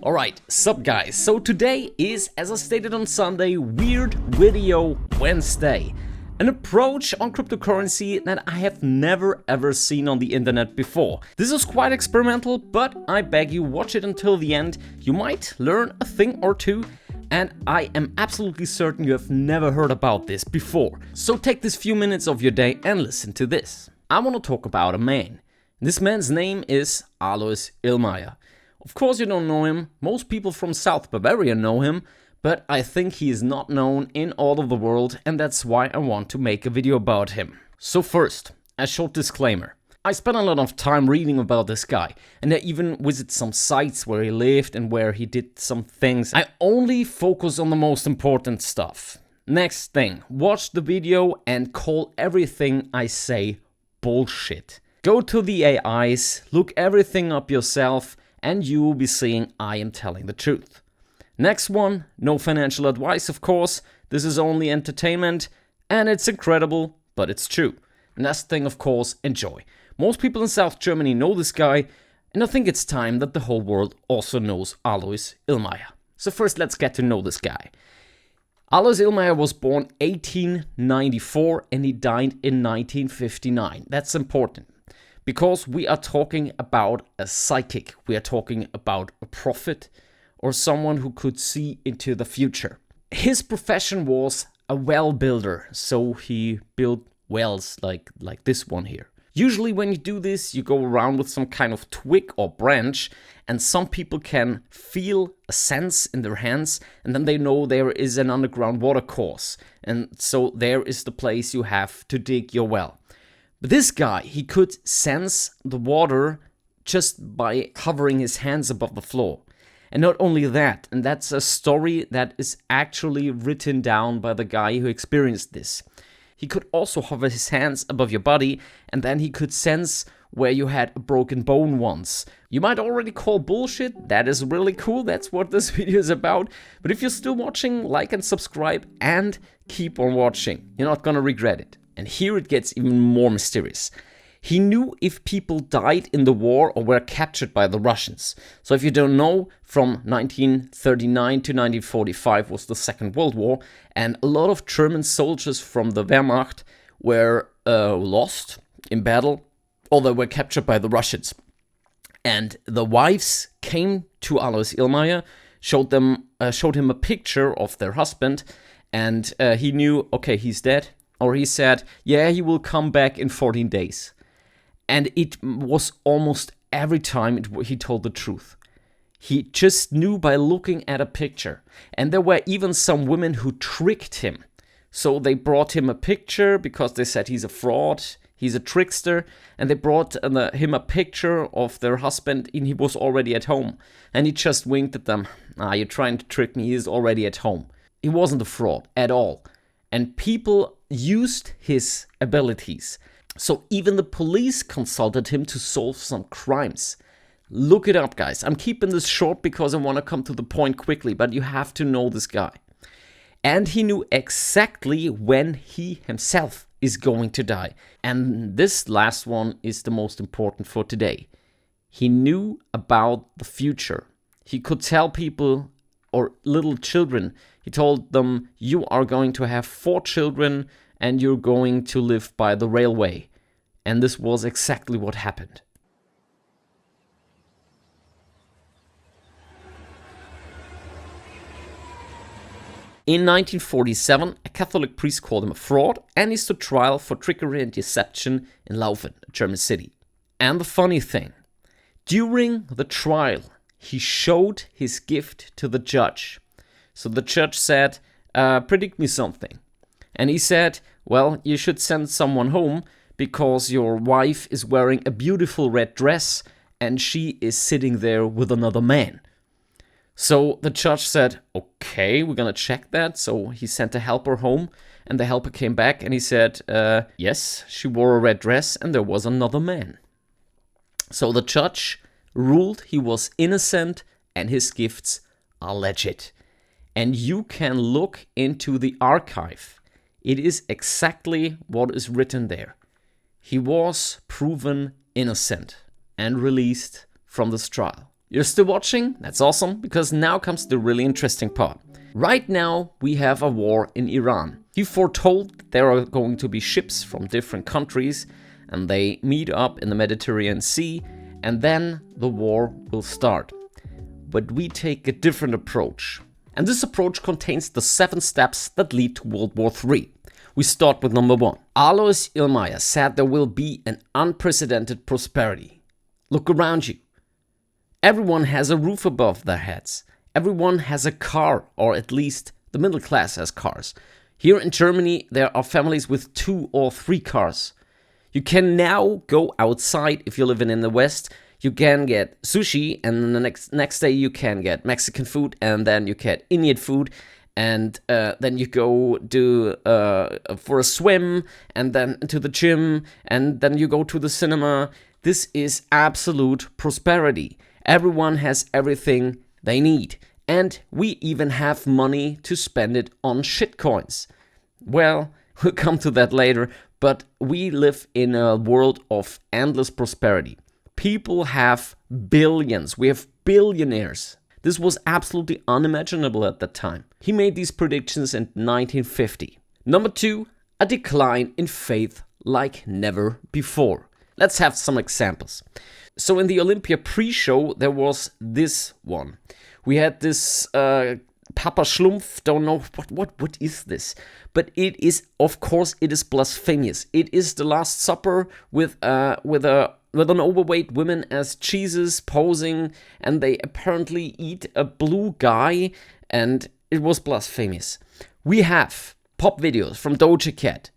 Alright, sup guys, so today is, as I stated on Sunday, Weird Video Wednesday. An approach on cryptocurrency that I have never ever seen on the internet before. This is quite experimental, but I beg you, watch it until the end. You might learn a thing or two, and I am absolutely certain you have never heard about this before. So take this few minutes of your day and listen to this. I want to talk about a man. This man's name is Alois Illmayer. Of course you don't know him, most people from South Bavaria know him, but I think he is not known in all of the world, and that's why I want to make a video about him. So first, a short disclaimer. I spent a lot of time reading about this guy, and I even visited some sites where he lived and where he did some things. I only focus on the most important stuff. Next thing, watch the video and call everything I say bullshit. Go to the AIs, look everything up yourself, and you will be seeing I am telling the truth. Next one, no financial advice of course, this is only entertainment, and it's incredible, but it's true. Next thing of course, enjoy. Most people in South Germany know this guy, and I think it's time that the whole world also knows Alois Illmayer. So first let's get to know this guy. Alois Illmayer was born 1894 and he died in 1959. That's important. Because we are talking about a psychic, we are talking about a prophet, or someone who could see into the future. His profession was a well builder, so he built wells like this one here. Usually when you do this, you go around with some kind of twig or branch, and some people can feel a sense in their hands, and then they know there is an underground water course, and so there is the place you have to dig your well. But this guy, he could sense the water just by hovering his hands above the floor. And not only that, and that's a story that is actually written down by the guy who experienced this. He could also hover his hands above your body, and then he could sense where you had a broken bone once. You might already call bullshit, that is really cool, that's what this video is about. But if you're still watching, like and subscribe, and keep on watching. You're not gonna regret it. And here it gets even more mysterious. He knew if people died in the war or were captured by the Russians. So if you don't know, from 1939 to 1945 was the Second World War, and a lot of German soldiers from the Wehrmacht were lost in battle, or they were captured by the Russians. And the wives came to Alois Illmayer, showed him a picture of their husband, and he knew, okay, he's dead. Or he said, yeah, he will come back in 14 days. And it was almost every time he told the truth. He just knew by looking at a picture. And there were even some women who tricked him. So they brought him a picture because they said he's a fraud, he's a trickster. And they brought him a picture of their husband and he was already at home. And he just winked at them. You're trying to trick me, he's already at home. He wasn't a fraud at all. And people used his abilities. So even the police consulted him to solve some crimes. Look it up, guys. I'm keeping this short because I want to come to the point quickly, but you have to know this guy. And he knew exactly when he himself is going to die. And this last one is the most important for today. He knew about the future. He could tell people, or little children, he told them, you are going to have 4 children and you're going to live by the railway. And this was exactly what happened. In 1947, a Catholic priest called him a fraud and he stood trial for trickery and deception in Laufen, a German city. And the funny thing, during the trial, he showed his gift to the judge. So the judge said, predict me something. And he said, well, you should send someone home because your wife is wearing a beautiful red dress and she is sitting there with another man. So the judge said, okay, we're gonna check that. So he sent a helper home and the helper came back and he said, yes, she wore a red dress and there was another man. So the judge ruled he was innocent and his gifts are legit. And you can look into the archive. It is exactly what is written there. He was proven innocent and released from this trial. You're still watching? That's awesome, because now comes the really interesting part. Right now, we have a war in Iran. He foretold that there are going to be ships from different countries, and they meet up in the Mediterranean Sea, and then the war will start. But we take a different approach. And this approach contains the 7 steps that lead to World War III. We start with number 1. Alois Illmeyer said there will be an unprecedented prosperity. Look around you. Everyone has a roof above their heads. Everyone has a car, or at least the middle class has cars. Here in Germany, there are families with 2 or 3 cars. You can now go outside if you're living in the West. You can get sushi, and then the next day you can get Mexican food, and then you get Indian food, and then you go do for a swim, and then to the gym, and then you go to the cinema. This is absolute prosperity. Everyone has everything they need, and we even have money to spend it on shitcoins. Well, we'll come to that later, but we live in a world of endless prosperity. People have billions. We have billionaires. This was absolutely unimaginable at that time. He made these predictions in 1950. Number 2, a decline in faith like never before. Let's have some examples. So in the Olympia pre-show, there was this one. We had this Papa Schlumpf, don't know what is this? But it is, of course, it is blasphemous. It is the Last Supper with an overweight woman as Jesus posing, and they apparently eat a blue guy, and it was blasphemous. We have pop videos from Doja Cat.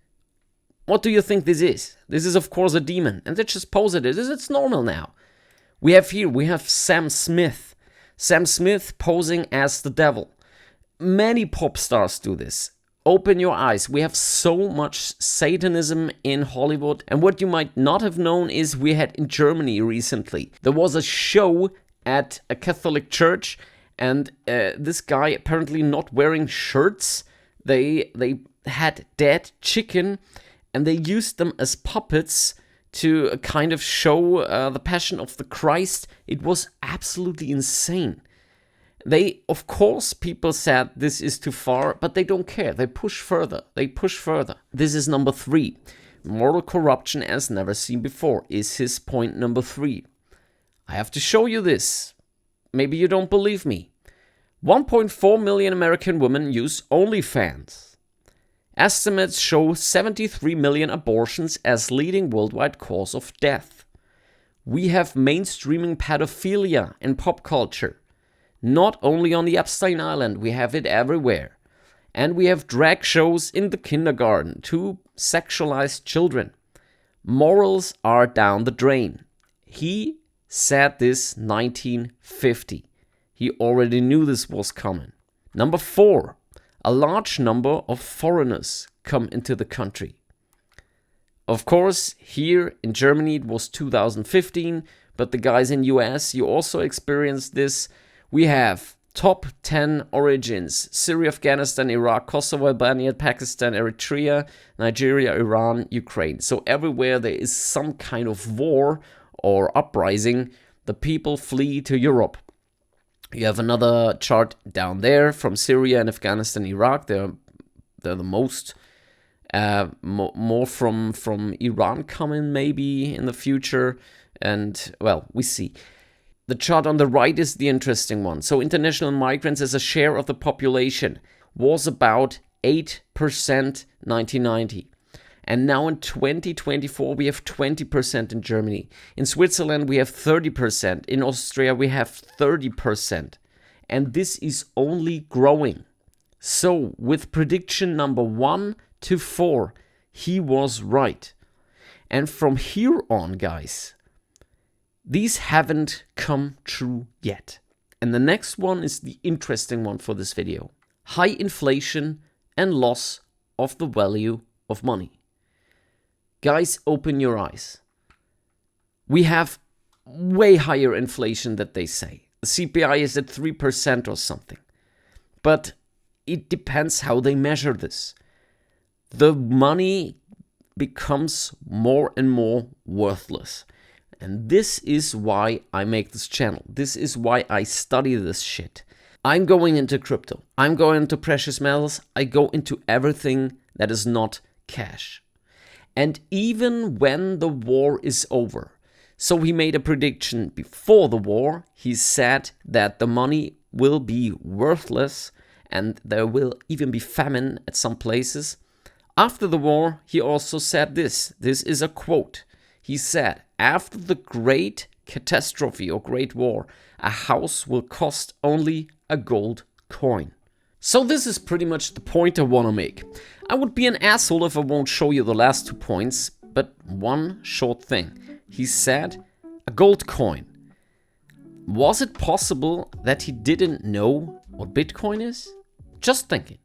What do you think this is? This is, of course, a demon, and they just pose it. It's normal now. We have Sam Smith. Sam Smith posing as the devil. Many pop stars do this. Open your eyes. We have so much Satanism in Hollywood. And what you might not have known is we had in Germany recently. There was a show at a Catholic church, and this guy apparently not wearing shirts. They had dead chicken, and they used them as puppets to kind of show the Passion of the Christ. It was absolutely insane. They, of course, people said this is too far, but they don't care. They push further. This is number 3. Moral corruption as never seen before is his point number 3. I have to show you this. Maybe you don't believe me. 1.4 million American women use OnlyFans. Estimates show 73 million abortions as leading worldwide cause of death. We have mainstreaming pedophilia in pop culture. Not only on the Epstein Island, we have it everywhere. And we have drag shows in the kindergarten to sexualize children. Morals are down the drain. He said this 1950. He already knew this was coming. Number 4, a large number of foreigners come into the country. Of course, here in Germany it was 2015, but the guys in US, you also experienced this. We have top 10 origins: Syria, Afghanistan, Iraq, Kosovo, Albania, Pakistan, Eritrea, Nigeria, Iran, Ukraine. So everywhere there is some kind of war or uprising, the people flee to Europe. You have another chart down there from Syria and Afghanistan, Iraq. They're the most. More from Iran coming maybe in the future. And, well, we see. The chart on the right is the interesting one. So international migrants as a share of the population was about 8% 1990. And now in 2024 we have 20% in Germany. In Switzerland we have 30%. In Austria we have 30%. And this is only growing. So with prediction number 1 to 4, he was right. And from here on, guys, these haven't come true yet. And the next one is the interesting one for this video. High inflation and loss of the value of money. Guys, open your eyes. We have way higher inflation than they say. The CPI is at 3% or something. But it depends how they measure this. The money becomes more and more worthless. And this is why I make this channel. This is why I study this shit. I'm going into crypto. I'm going into precious metals. I go into everything that is not cash. And even when the war is over, so he made a prediction before the war. He said that the money will be worthless and there will even be famine at some places. After the war, he also said this. This is a quote. He said, after the great catastrophe or great war, a house will cost only a gold coin. So this is pretty much the point I want to make. I would be an asshole if I won't show you the last 2 points, but one short thing. He said a gold coin. Was it possible that he didn't know what Bitcoin is? Just thinking.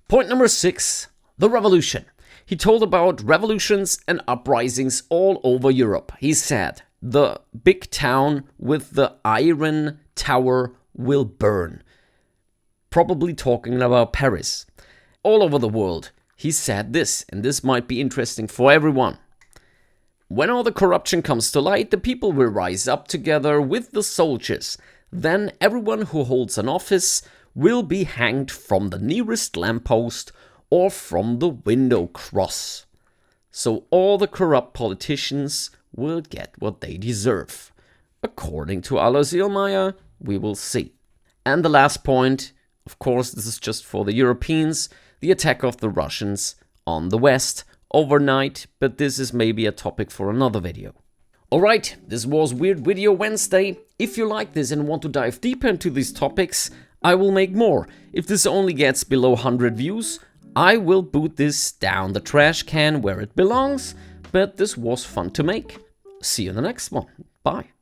Point number 6, the revolution. He told about revolutions and uprisings all over Europe. He said the big town with the iron tower will burn. Probably talking about Paris. All over the world, he said this, and this might be interesting for everyone. When all the corruption comes to light, the people will rise up together with the soldiers. Then everyone who holds an office will be hanged from the nearest lamppost or from the window cross. So all the corrupt politicians will get what they deserve. According to Alois Illmeyer, we will see. And the last point, of course, this is just for the Europeans, the attack of the Russians on the West overnight, but this is maybe a topic for another video. Alright, this was Weird Video Wednesday. If you like this and want to dive deeper into these topics, I will make more. If this only gets below 100 views, I will boot this down the trash can where it belongs, but this was fun to make. See you in the next one. Bye.